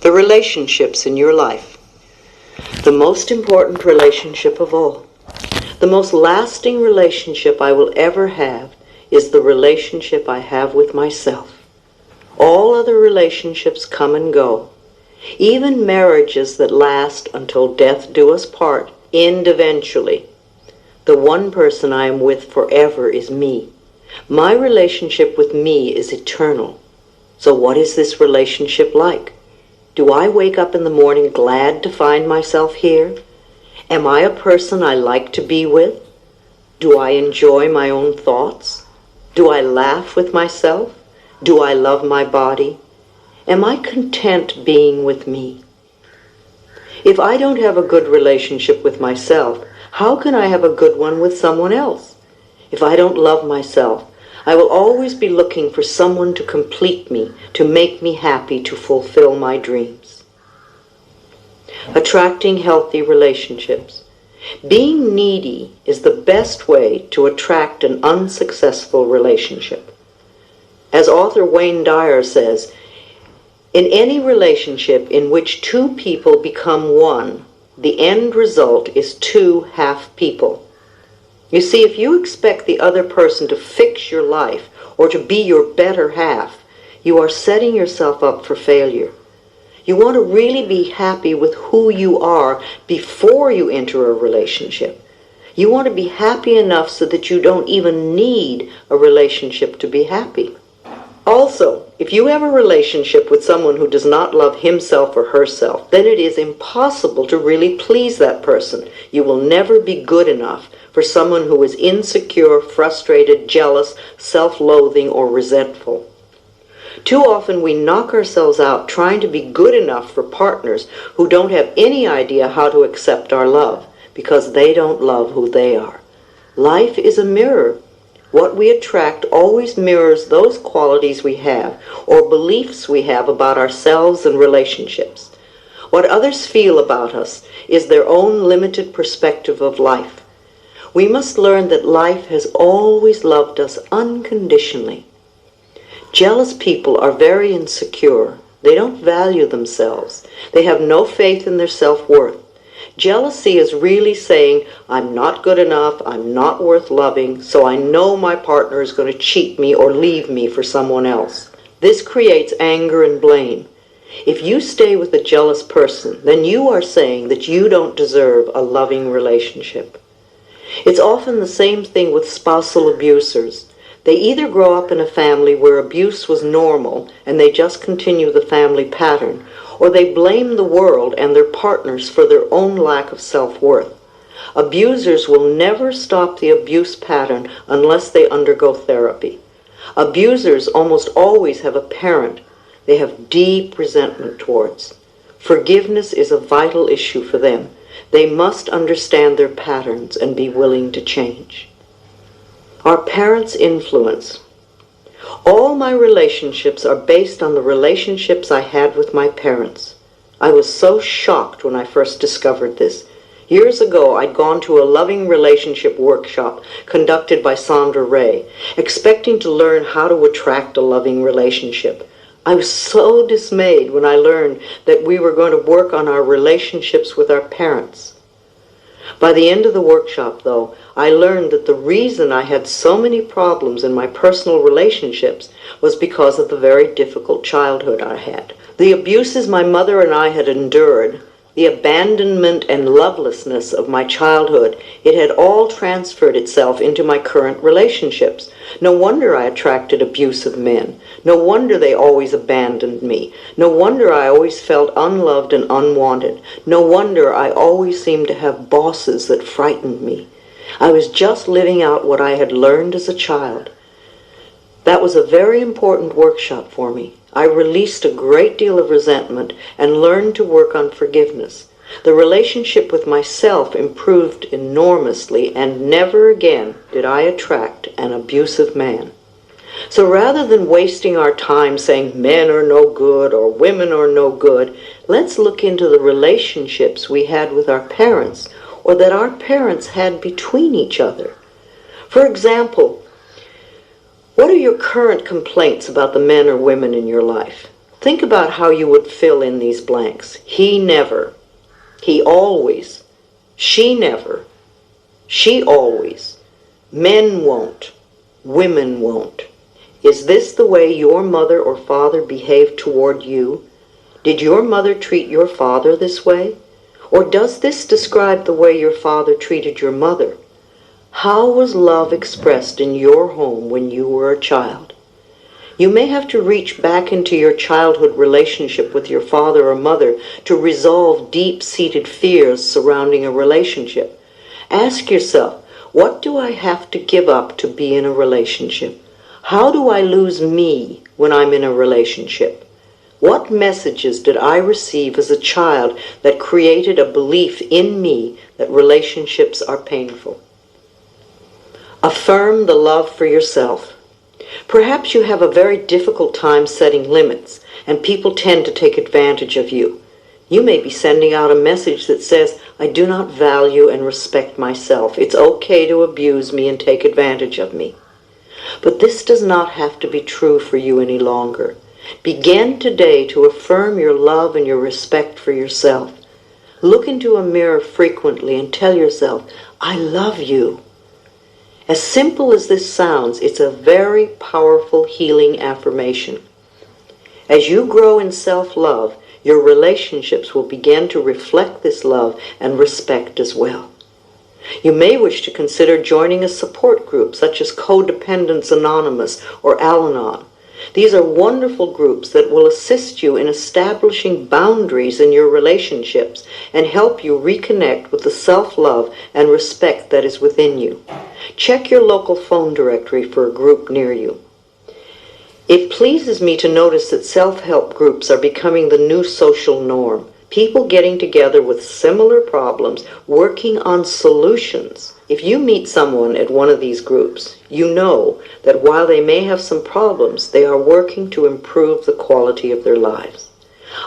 The relationships in your life. The most important relationship of all. The most lasting relationship I will ever have is the relationship I have with myself. All other relationships come and go. Even marriages that last until death do us part end eventually. The one person I am with forever is me. My relationship with me is eternal. So what is this relationship like? Do I wake up in the morning glad to find myself here? Am I a person I like to be with? Do I enjoy my own thoughts? Do I laugh with myself? Do I love my body? Am I content being with me? If I don't have a good relationship with myself, how can I have a good one with someone else? If I don't love myself, I will always be looking for someone to complete me, to make me happy, to fulfill my dreams. Attracting healthy relationships. Being needy is the best way to attract an unsuccessful relationship. As author Wayne Dyer says, in any relationship in which two people become one, the end result is two half people. You see, if you expect the other person to fix your life or to be your better half, you are setting yourself up for failure. You want to really be happy with who you are before you enter a relationship. You want to be happy enough so that you don't even need a relationship to be happy. Also, if you have a relationship with someone who does not love himself or herself, then it is impossible to really please that person. You will never be good enough for someone who is insecure, frustrated, jealous, self-loathing, or resentful. Too often we knock ourselves out trying to be good enough for partners who don't have any idea how to accept our love because they don't love who they are. Life is a mirror. What we attract always mirrors those qualities we have or beliefs we have about ourselves and relationships. What others feel about us is their own limited perspective of life. We must learn that life has always loved us unconditionally. Jealous people are very insecure. They don't value themselves. They have no faith in their self-worth. Jealousy is really saying, I'm not good enough, I'm not worth loving, so I know my partner is going to cheat me or leave me for someone else. This creates anger and blame. If you stay with a jealous person, then you are saying that you don't deserve a loving relationship. It's often the same thing with spousal abusers. They either grow up in a family where abuse was normal and they just continue the family pattern, or they blame the world and their partners for their own lack of self-worth. Abusers will never stop the abuse pattern unless they undergo therapy. Abusers almost always have a parent they have deep resentment towards. Forgiveness is a vital issue for them. They must understand their patterns and be willing to change. Our parents' influence. All my relationships are based on the relationships I had with my parents. I was so shocked when I first discovered this. Years ago, I'd gone to a loving relationship workshop conducted by Sandra Ray, expecting to learn how to attract a loving relationship. I was so dismayed when I learned that we were going to work on our relationships with our parents. By the end of the workshop, though, I learned that the reason I had so many problems in my personal relationships was because of the very difficult childhood I had. The abuses my mother and I had endured, the abandonment and lovelessness of my childhood, it had all transferred itself into my current relationships. No wonder I attracted abusive men. No wonder they always abandoned me. No wonder I always felt unloved and unwanted. No wonder I always seemed to have bosses that frightened me. I was just living out what I had learned as a child. That was a very important workshop for me. I released a great deal of resentment and learned to work on forgiveness. The relationship with myself improved enormously, and never again did I attract an abusive man. So rather than wasting our time saying men are no good or women are no good, let's look into the relationships we had with our parents or that our parents had between each other. For example, what are your current complaints about the men or women in your life? Think about how you would fill in these blanks. He never. He always. She never. She always. Men won't. Women won't. Is this the way your mother or father behaved toward you? Did your mother treat your father this way? Or does this describe the way your father treated your mother? How was love expressed in your home when you were a child? You may have to reach back into your childhood relationship with your father or mother to resolve deep-seated fears surrounding a relationship. Ask yourself, what do I have to give up to be in a relationship? How do I lose me when I'm in a relationship? What messages did I receive as a child that created a belief in me that relationships are painful? Affirm the love for yourself. Perhaps you have a very difficult time setting limits, and people tend to take advantage of you. You may be sending out a message that says, I do not value and respect myself. It's okay to abuse me and take advantage of me. But this does not have to be true for you any longer. Begin today to affirm your love and your respect for yourself. Look into a mirror frequently and tell yourself, I love you. As simple as this sounds, it's a very powerful healing affirmation. As you grow in self-love, your relationships will begin to reflect this love and respect as well. You may wish to consider joining a support group such as Codependence Anonymous or Al-Anon. These are wonderful groups that will assist you in establishing boundaries in your relationships and help you reconnect with the self-love and respect that is within you. Check your local phone directory for a group near you. It pleases me to notice that self-help groups are becoming the new social norm. People getting together with similar problems, working on solutions. If you meet someone at one of these groups, you know that while they may have some problems, they are working to improve the quality of their lives.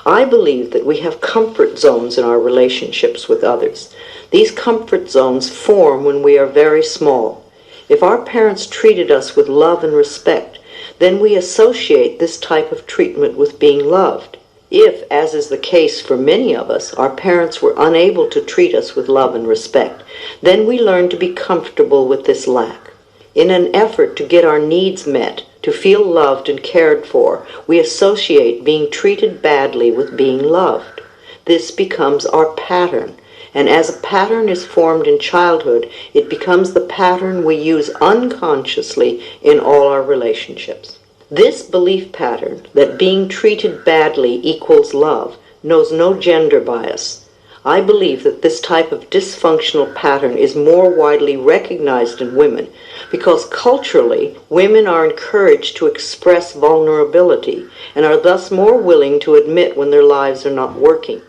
I believe that we have comfort zones in our relationships with others. These comfort zones form when we are very small. If our parents treated us with love and respect, then we associate this type of treatment with being loved. If, as is the case for many of us, our parents were unable to treat us with love and respect, then we learn to be comfortable with this lack. In an effort to get our needs met, to feel loved and cared for, we associate being treated badly with being loved. This becomes our pattern, and as a pattern is formed in childhood, it becomes the pattern we use unconsciously in all our relationships. This belief pattern that being treated badly equals love knows no gender bias. I believe that this type of dysfunctional pattern is more widely recognized in women because culturally, women are encouraged to express vulnerability and are thus more willing to admit when their lives are not working.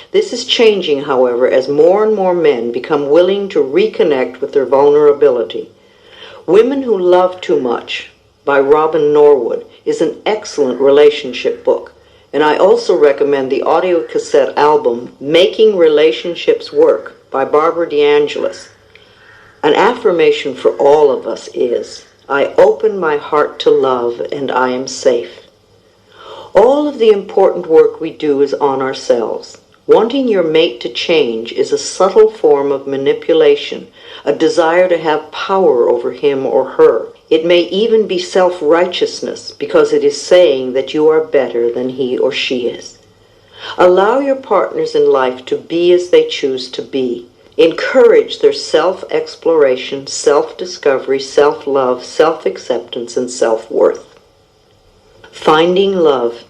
This is changing, however, as more and more men become willing to reconnect with their vulnerability. Women Who Love Too Much by Robin Norwood is an excellent relationship book, and I also recommend the audio cassette album Making Relationships Work by Barbara DeAngelis. An affirmation for all of us is, I open my heart to love and I am safe. All of the important work we do is on ourselves. Wanting your mate to change is a subtle form of manipulation, a desire to have power over him or her. It may even be self-righteousness because it is saying that you are better than he or she is. Allow your partners in life to be as they choose to be. Encourage their self-exploration, self-discovery, self-love, self-acceptance, and self-worth. Finding love.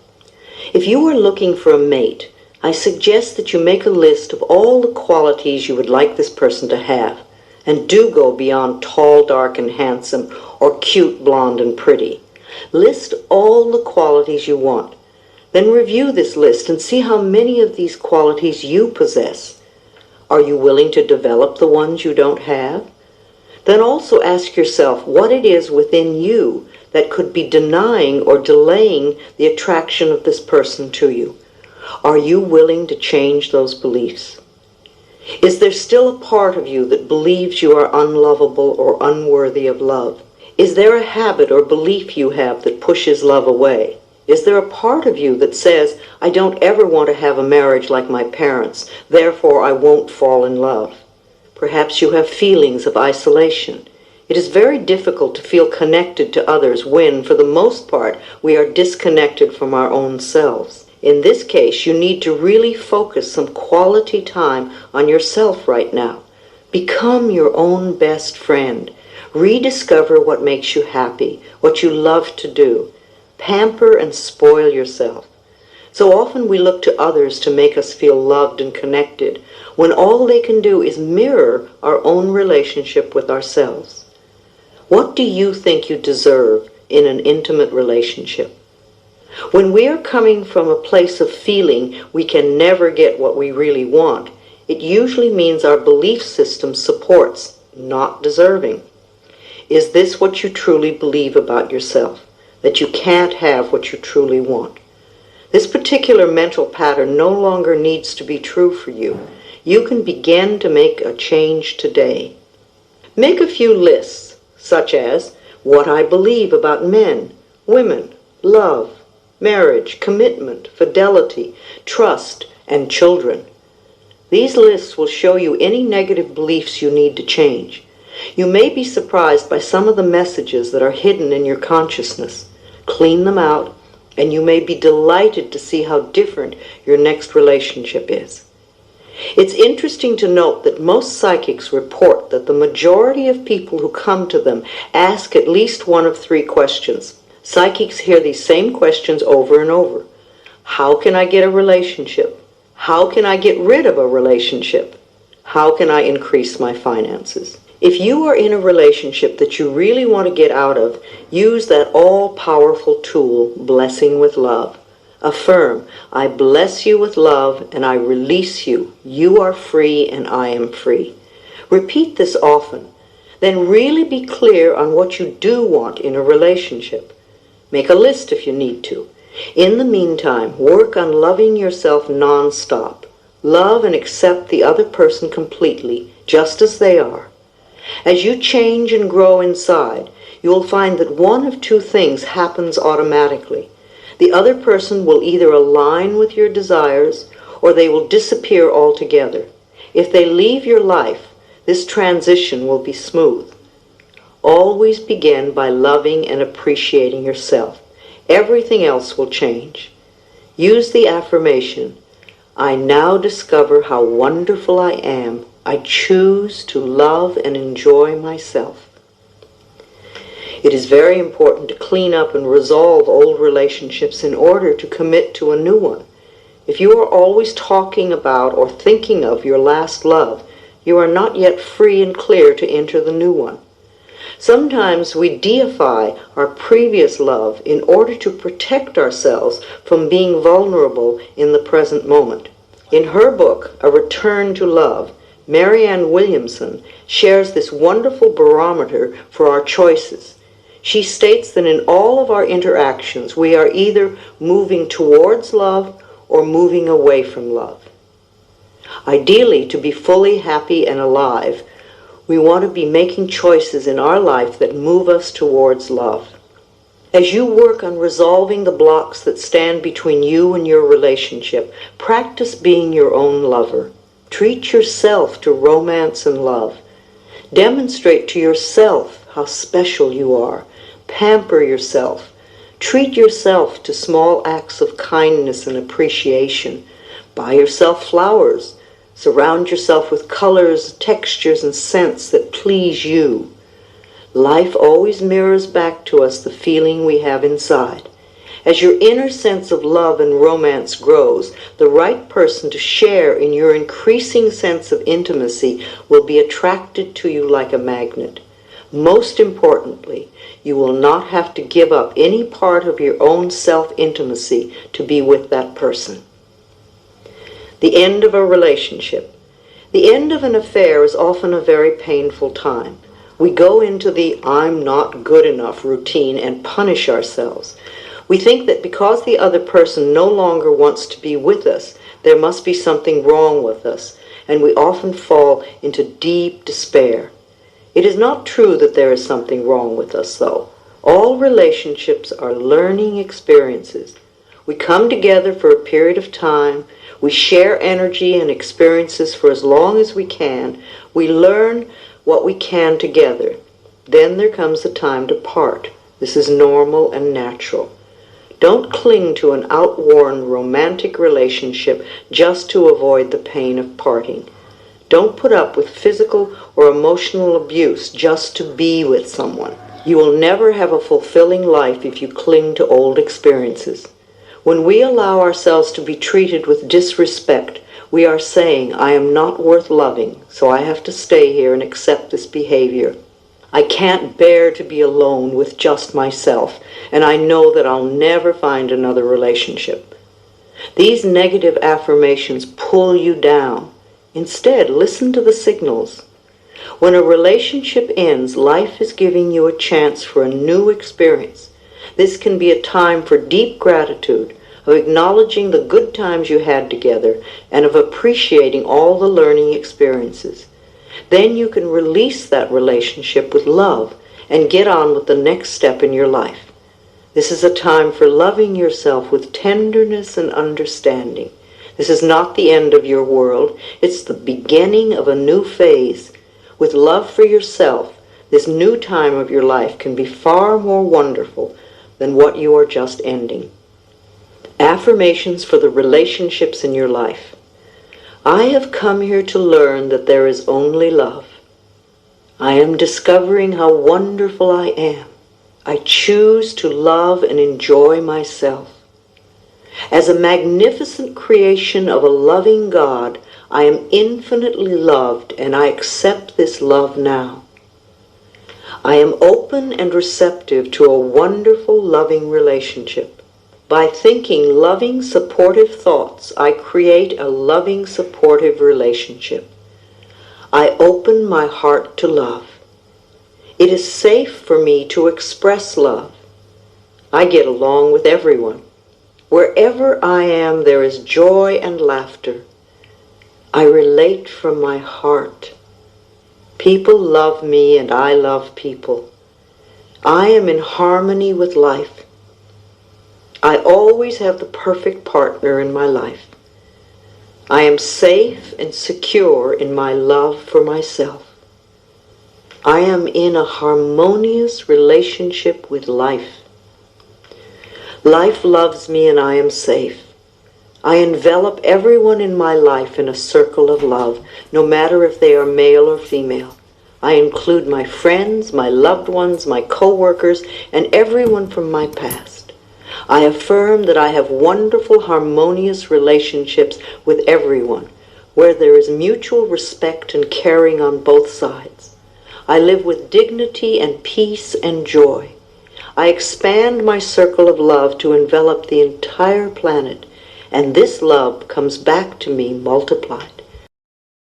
If you are looking for a mate, I suggest that you make a list of all the qualities you would like this person to have, and do go beyond tall, dark, and handsome, or cute, blonde, and pretty. List all the qualities you want. Then review this list and see how many of these qualities you possess. Are you willing to develop the ones you don't have? Then also ask yourself what it is within you that could be denying or delaying the attraction of this person to you. Are you willing to change those beliefs? Is there still a part of you that believes you are unlovable or unworthy of love? Is there a habit or belief you have that pushes love away? Is there a part of you that says, I don't ever want to have a marriage like my parents, therefore I won't fall in love? Perhaps you have feelings of isolation. It is very difficult to feel connected to others when, for the most part, we are disconnected from our own selves. In this case, you need to really focus some quality time on yourself right now. Become your own best friend. Rediscover what makes you happy, what you love to do. Pamper and spoil yourself. So often we look to others to make us feel loved and connected, when all they can do is mirror our own relationship with ourselves. What do you think you deserve in an intimate relationship? When we are coming from a place of feeling we can never get what we really want, it usually means our belief system supports not deserving. Is this what you truly believe about yourself? That you can't have what you truly want? This particular mental pattern no longer needs to be true for you. You can begin to make a change today. Make a few lists, such as what I believe about men, women, love, marriage, commitment, fidelity, trust, and children. These lists will show you any negative beliefs you need to change. You may be surprised by some of the messages that are hidden in your consciousness. Clean them out, and you may be delighted to see how different your next relationship is. It's interesting to note that most psychics report that the majority of people who come to them ask at least one of three questions. Psychics hear these same questions over and over. How can I get a relationship? How can I get rid of a relationship? How can I increase my finances? If you are in a relationship that you really want to get out of, use that all-powerful tool, blessing with love. Affirm, I bless you with love and I release you. You are free and I am free. Repeat this often. Then really be clear on what you do want in a relationship. Make a list if you need to. In the meantime, work on loving yourself non-stop. Love and accept the other person completely, just as they are. As you change and grow inside, you will find that one of two things happens automatically. The other person will either align with your desires or they will disappear altogether. If they leave your life, this transition will be smooth. Always begin by loving and appreciating yourself. Everything else will change. Use the affirmation, I now discover how wonderful I am. I choose to love and enjoy myself. It is very important to clean up and resolve old relationships in order to commit to a new one. If you are always talking about or thinking of your last love, you are not yet free and clear to enter the new one. Sometimes we deify our previous love in order to protect ourselves from being vulnerable in the present moment. In her book, A Return to Love, Marianne Williamson shares this wonderful barometer for our choices. She states that in all of our interactions, we are either moving towards love or moving away from love. Ideally, to be fully happy and alive, we want to be making choices in our life that move us towards love. As you work on resolving the blocks that stand between you and your relationship, practice being your own lover. Treat yourself to romance and love. Demonstrate to yourself how special you are. Pamper yourself. Treat yourself to small acts of kindness and appreciation. Buy yourself flowers. Surround yourself with colors, textures, and scents that please you. Life always mirrors back to us the feeling we have inside. As your inner sense of love and romance grows, the right person to share in your increasing sense of intimacy will be attracted to you like a magnet. Most importantly, you will not have to give up any part of your own self-intimacy to be with that person. The end of a relationship. The end of an affair is often a very painful time. We go into the I'm not good enough routine and punish ourselves. We think that because the other person no longer wants to be with us, there must be something wrong with us, and we often fall into deep despair. It is not true that there is something wrong with us, though. All relationships are learning experiences. We come together for a period of time. We share energy and experiences for as long as we can. We learn what we can together. Then there comes a time to part. This is normal and natural. Don't cling to an outworn romantic relationship just to avoid the pain of parting. Don't put up with physical or emotional abuse just to be with someone. You will never have a fulfilling life if you cling to old experiences. When we allow ourselves to be treated with disrespect, we are saying, I am not worth loving, so I have to stay here and accept this behavior. I can't bear to be alone with just myself, and I know that I'll never find another relationship. These negative affirmations pull you down. Instead, listen to the signals. When a relationship ends, life is giving you a chance for a new experience. This can be a time for deep gratitude, of acknowledging the good times you had together, and of appreciating all the learning experiences. Then you can release that relationship with love and get on with the next step in your life. This is a time for loving yourself with tenderness and understanding. This is not the end of your world. It's the beginning of a new phase. With love for yourself, this new time of your life can be far more wonderful than what you are just ending. Affirmations for the relationships in your life. I have come here to learn that there is only love. I am discovering how wonderful I am. I choose to love and enjoy myself. As a magnificent creation of a loving God, I am infinitely loved, and I accept this love now. I am open and receptive to a wonderful, loving relationship. By thinking loving, supportive thoughts, I create a loving, supportive relationship. I open my heart to love. It is safe for me to express love. I get along with everyone. Wherever I am, there is joy and laughter. I relate from my heart. People love me and I love people. I am in harmony with life. I always have the perfect partner in my life. I am safe and secure in my love for myself. I am in a harmonious relationship with life. Life loves me and I am safe. I envelop everyone in my life in a circle of love, no matter if they are male or female. I include my friends, my loved ones, my co-workers, and everyone from my past. I affirm that I have wonderful, harmonious relationships with everyone, where there is mutual respect and caring on both sides. I live with dignity and peace and joy. I expand my circle of love to envelop the entire planet, and this love comes back to me multiplied.